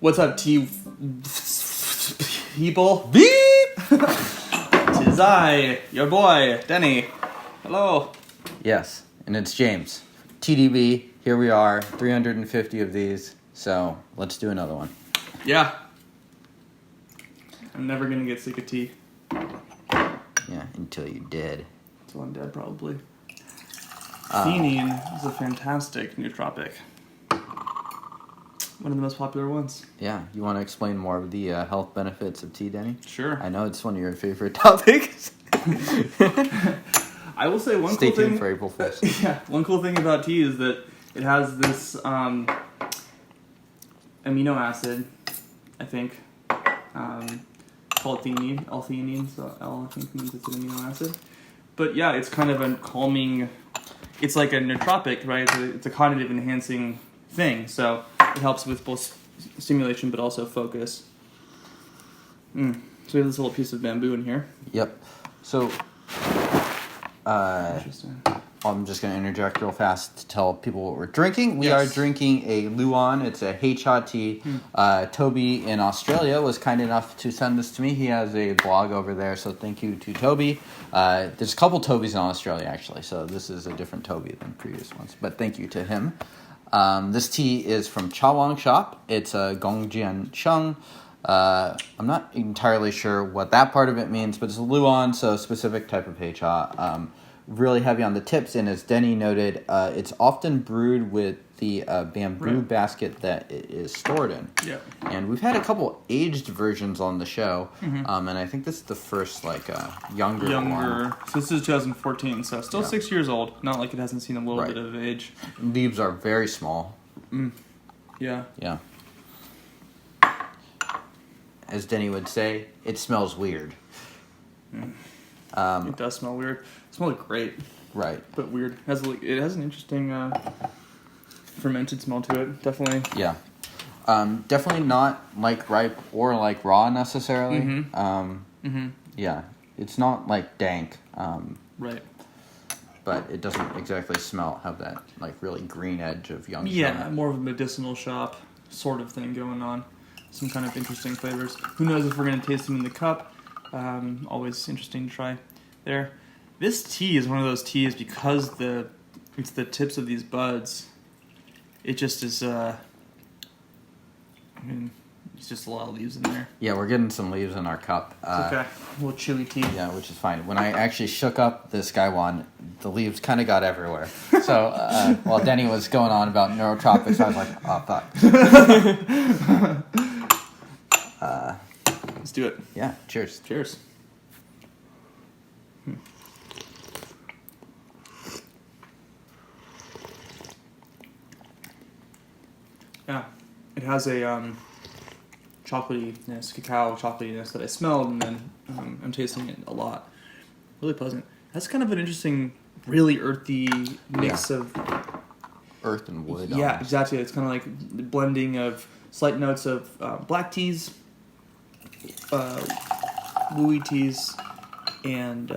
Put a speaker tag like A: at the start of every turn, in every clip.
A: What's up, people?
B: Beep!
A: Tis I, your boy, Denny. Hello.
B: Yes, and it's James. TDB, here we are, 350 of these, so let's do another one.
A: Yeah. I'm never gonna get sick of tea.
B: Yeah, until you're dead.
A: Until I'm dead, probably. Theanine is a fantastic nootropic. One of the most popular ones.
B: Yeah, you want to explain more of the health benefits of tea, Denny?
A: Sure.
B: I know it's one of your favorite topics.
A: I will say one
B: Stay
A: cool thing.
B: tuned for April Fools.
A: Yeah, one cool thing about tea is that it has this amino acid, I think, called theanine, L-theanine. So L, I think, means it's an amino acid. But yeah, it's kind of a calming. It's like a nootropic, right? It's a cognitive enhancing thing. So it helps with both stimulation but also focus. So we have this little piece of bamboo in here.
B: Yep. So,
A: Interesting.
B: I'm just going to interject real fast to tell people what we're drinking. We
A: Yes.
B: are drinking a Liuan. It's a Heicha tea. Toby in Australia was kind enough to send this to me. He has a blog over there, so thank you to Toby. There's a couple Tobys in Australia, actually, so this is a different Toby than previous ones. But thank you to him. This tea is from Chawangshop. It's a Gongjian Sheng. I'm not entirely sure what that part of it means, but it's a Liuan, so a specific type of Heicha. Really heavy on the tips, and as Denny noted, it's often brewed with the bamboo basket that it is stored in.
A: Yeah.
B: And we've had a couple aged versions on the show, and I think this is the first younger one.
A: So this is 2014, so still 6 years old. Not like it hasn't seen a little
B: Right.
A: bit of age.
B: Leaves are very small.
A: Yeah.
B: Yeah. As Denny would say, it smells weird.
A: It does smell weird. It smells great,
B: Right.
A: but weird. It has an interesting fermented smell to it. Definitely.
B: Yeah. Definitely not like ripe or like raw necessarily. Yeah. It's not like dank.
A: Right.
B: But it doesn't exactly have that like really green edge of young.
A: Yeah,
B: summer.
A: more of a medicinal shop sort of thing going on. Some kind of interesting flavors. Who knows if we're going to taste them in the cup. Always interesting to try there. This tea is one of those teas because it's the tips of these buds. It just is, it's just a lot of leaves in there.
B: Yeah, we're getting some leaves in our cup.
A: It's okay. A little chili tea.
B: Yeah, which is fine. When I actually shook up this Gaiwan, the leaves kind of got everywhere. So while Denny was going on about neurotropics, I was like, oh, fuck.
A: Let's do it.
B: Yeah, cheers.
A: Cheers. Yeah, it has a cacao chocolatiness that I smelled, and then I'm tasting it a lot. Really pleasant. That's kind of an interesting, really earthy mix of
B: Earth and wood.
A: Yeah,
B: almost.
A: exactly. It's kind of like the blending of slight notes of black teas, wooey teas, and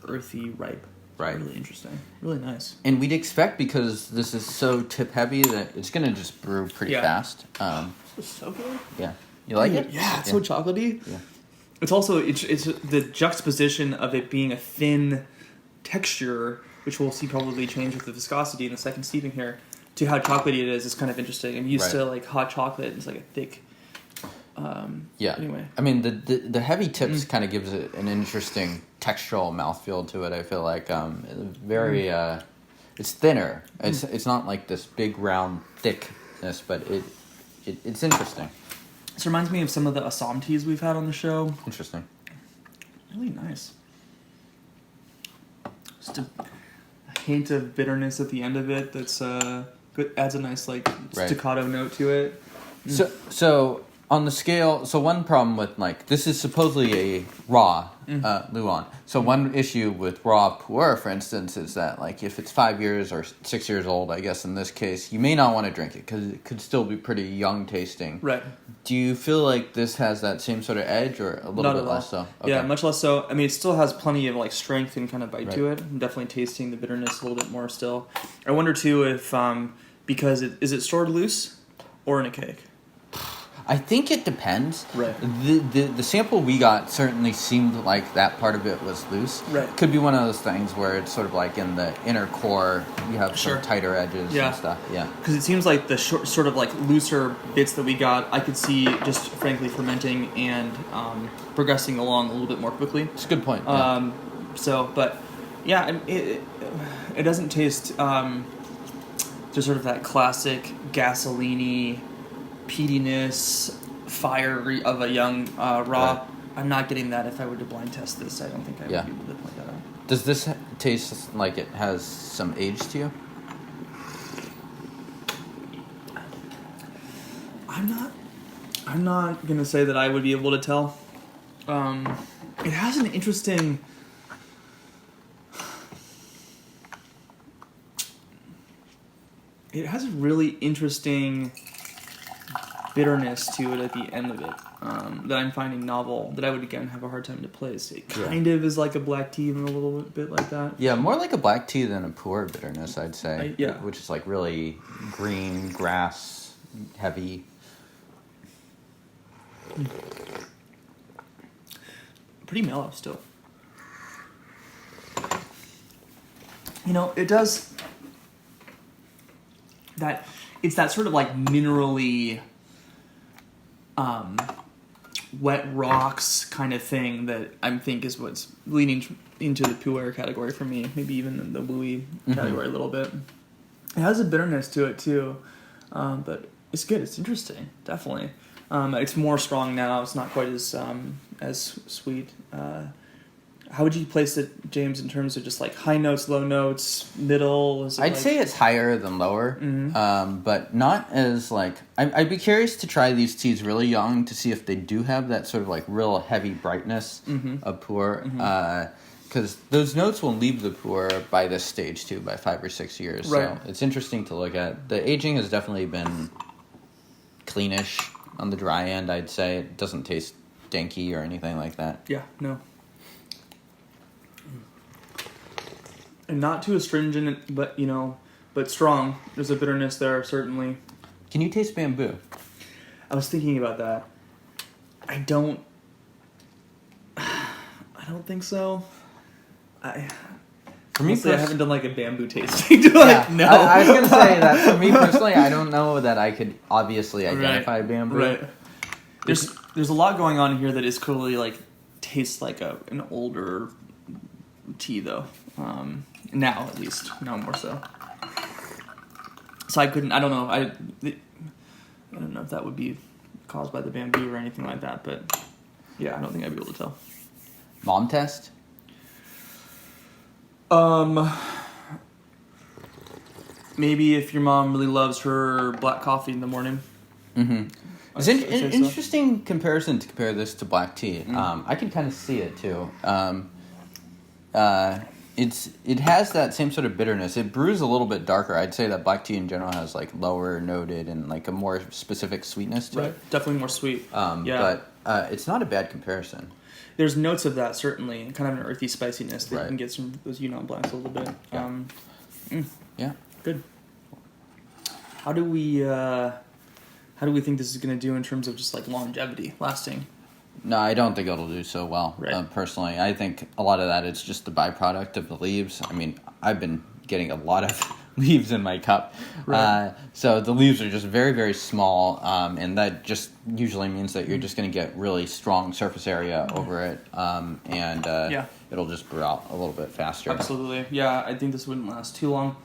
A: earthy ripe.
B: Right.
A: Really interesting. Really nice.
B: And we'd expect, because this is so tip heavy, that it's going to just brew pretty fast.
A: It's so good.
B: Yeah. You like it?
A: Yeah, it's so chocolatey.
B: Yeah.
A: It's also it's the juxtaposition of it being a thin texture, which we'll see probably change with the viscosity in the second steeping here, to how chocolatey it is kind of interesting. I'm used to like hot chocolate. It's like a thick.
B: Yeah.
A: Anyway.
B: I mean, the heavy tips kind of gives it an interesting textural mouthfeel to it. I feel like very it's thinner. It's not like this big round thickness, but it's interesting.
A: This reminds me of some of the Assam teas we've had on the show.
B: Interesting.
A: Really nice. Just a hint of bitterness at the end of it. That's good. Adds a nice like staccato note to it.
B: So on the scale, one problem with this is supposedly a raw Liuan. So one issue with raw pu'erh, for instance, is that if it's 5 years or 6 years old, I guess in this case, you may not want to drink it because it could still be pretty young tasting.
A: Right.
B: Do you feel like this has that same sort of edge, or a little bit less so? Okay.
A: Yeah, much less so. I mean, it still has plenty of strength and kind of bite to it. I'm definitely tasting the bitterness a little bit more still. I wonder too if because is it stored loose or in a cake?
B: I think it depends.
A: Right.
B: The sample we got certainly seemed like that part of it was loose.
A: Right.
B: Could be one of those things where it's sort of like in the inner core, you have
A: Sure.
B: some tighter edges and stuff. Yeah.
A: Because it seems like the sort of like looser bits that we got, I could see just frankly fermenting and progressing along a little bit more quickly.
B: It's a good point. Yeah.
A: But yeah, it doesn't taste just sort of that classic gasoline-y peatiness, fiery of a young raw.
B: Right.
A: I'm not getting that if I were to blind test this. I don't think I would be able to point that out.
B: Does this taste like it has some age to you?
A: I'm not gonna say that I would be able to tell. It has an interesting. It has a really interesting bitterness to it at the end of it that I'm finding novel, that I would again have a hard time to place. It kind of is like a black tea, even a little bit like that.
B: Yeah, more like a black tea than a pu'erh bitterness, I'd say.
A: Yeah.
B: Which is like really green, grass, heavy.
A: Pretty mellow still. You know, it does that. It's that sort of like minerally, wet rocks kind of thing that I think is what's leaning into the pu'erh category for me. Maybe even in the wooey category a little bit. It has a bitterness to it too, but it's good. It's interesting, definitely. It's more strong now. It's not quite as sweet. How would you place it, James, in terms of just like high notes, low notes, middle?
B: I'd say it's higher than lower, but not as like... I'd be curious to try these teas really young to see if they do have that sort of like real heavy brightness of pu'erh. Because those notes will leave the pu'erh by this stage too, by 5 or 6 years.
A: Right.
B: So it's interesting to look at. The aging has definitely been cleanish on the dry end, I'd say. It doesn't taste danky or anything like that.
A: Yeah, no. And not too astringent, but but strong. There's a bitterness there, certainly.
B: Can you taste bamboo?
A: I was thinking about that. I don't think so.
B: For me,
A: I haven't done like a bamboo tasting. No.
B: I was gonna say that for me personally, I don't know that I could obviously identify bamboo.
A: Right. There's a lot going on here that is clearly like tastes like an older tea though. Now at least, now more so. So I don't know. I don't know if that would be caused by the bamboo or anything like that, but yeah, I don't think I'd be able to tell.
B: Mom test?
A: Maybe if your mom really loves her black coffee in the morning.
B: Mm-hmm. It's an interesting comparison to compare this to black tea. I can kind of see it too. It has that same sort of bitterness. It brews a little bit darker. I'd say that black tea in general has like lower noted and like a more specific sweetness to it.
A: Definitely more sweet.
B: But it's not a bad comparison.
A: There's notes of that certainly, kind of an earthy spiciness that you can get some of those Yunnan blacks a little bit.
B: Yeah.
A: Good. How do we think this is going to do in terms of just like longevity, lasting?
B: No, I don't think it'll do so well, personally. I think a lot of that is just the byproduct of the leaves. I mean, I've been getting a lot of leaves in my cup. So the leaves are just very, very small, and that just usually means that you're just going to get really strong surface area over it, and it'll just brew out a little bit faster.
A: Absolutely. Yeah, I think this wouldn't last too long.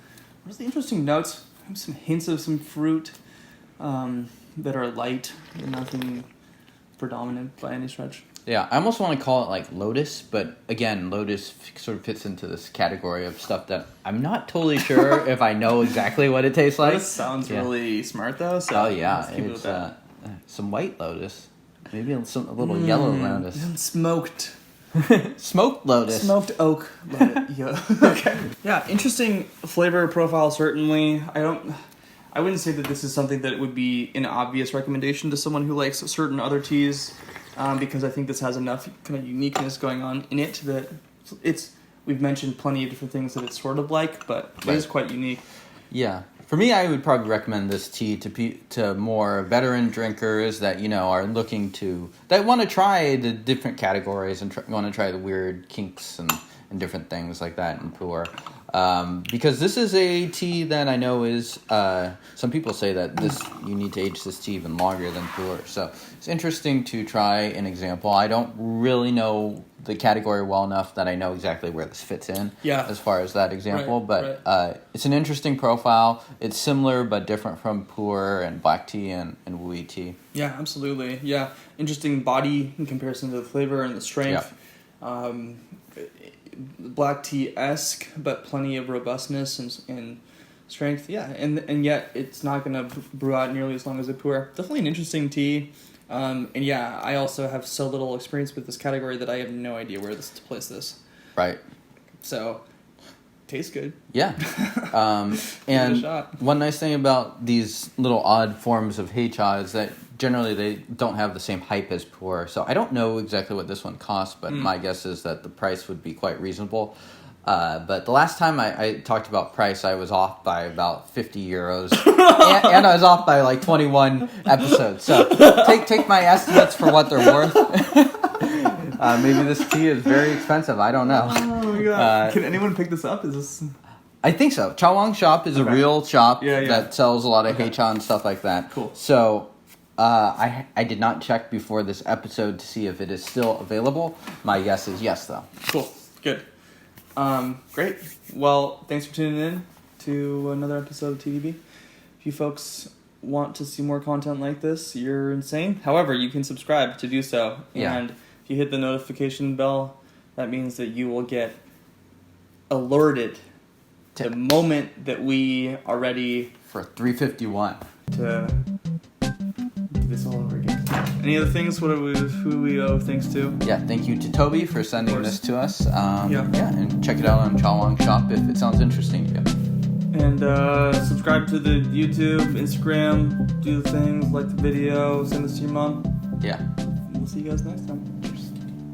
A: What's the interesting notes? I have some hints of some fruit that are light and nothing predominant by any stretch.
B: Yeah, I almost want to call it like lotus, but again, lotus sort of fits into this category of stuff that I'm not totally sure if I know exactly what it tastes like.
A: Lotus sounds really smart though. So
B: it's some white lotus, maybe a little yellow lotus,
A: smoked.
B: Smoked lotus.
A: Smoked oak. Love it. Yeah. Okay. Yeah, interesting flavor profile certainly. I wouldn't say that this is something that would be an obvious recommendation to someone who likes certain other teas, because I think this has enough kind of uniqueness going on in it that we've mentioned plenty of different things that it's sort of like, but it is quite unique.
B: Yeah. For me, I would probably recommend this tea to more veteran drinkers that are looking that want to try the different categories and want to try the weird kinks and different things like that in pu'erh. Because this is a tea that I know is some people say that you need to age this tea even longer than pu'erh. So it's interesting to try an example. I don't really know the category well enough that I know exactly where this fits in as far as that example. It's an interesting profile. It's similar but different from pu'erh and black tea and wui tea.
A: Yeah, absolutely. Yeah, interesting body in comparison to the flavor and the strength.
B: Yeah.
A: Black tea-esque, but plenty of robustness and strength. Yeah, and yet it's not going to brew out nearly as long as a pu'erh. Definitely an interesting tea. And yeah, I also have so little experience with this category that I have no idea where to place this.
B: Right.
A: So, tastes good.
B: Yeah. And one nice thing about these little odd forms of heicha is that generally they don't have the same hype as pu'erh. So I don't know exactly what this one costs, but my guess is that the price would be quite reasonable. But the last time I talked about price, I was off by about 50 euros. and I was off by like 21 episodes. So take my estimates for what they're worth. Maybe this tea is very expensive. I don't know.
A: Oh my god. Can anyone pick this up? Is this...
B: I think so. Chawangshop is a real shop that sells a lot of heicha and stuff like that.
A: Cool.
B: So I did not check before this episode to see if it is still available. My guess is yes, though.
A: Cool. Good. Great. Well, thanks for tuning in to another episode of TDB. If you folks want to see more content like this, you're insane. However, you can subscribe to do so.
B: Yeah.
A: And if you hit the notification bell, that means that you will get alerted the moment that we are ready
B: for 351
A: to do this all over again. Any other things? Who we owe thanks to?
B: Yeah, thank you to Toby for sending this to us. And check it out on Chawangshop if it sounds interesting to you.
A: And subscribe to the YouTube, Instagram, do the things, like the video, send this to your mom.
B: Yeah.
A: We'll see you guys next time.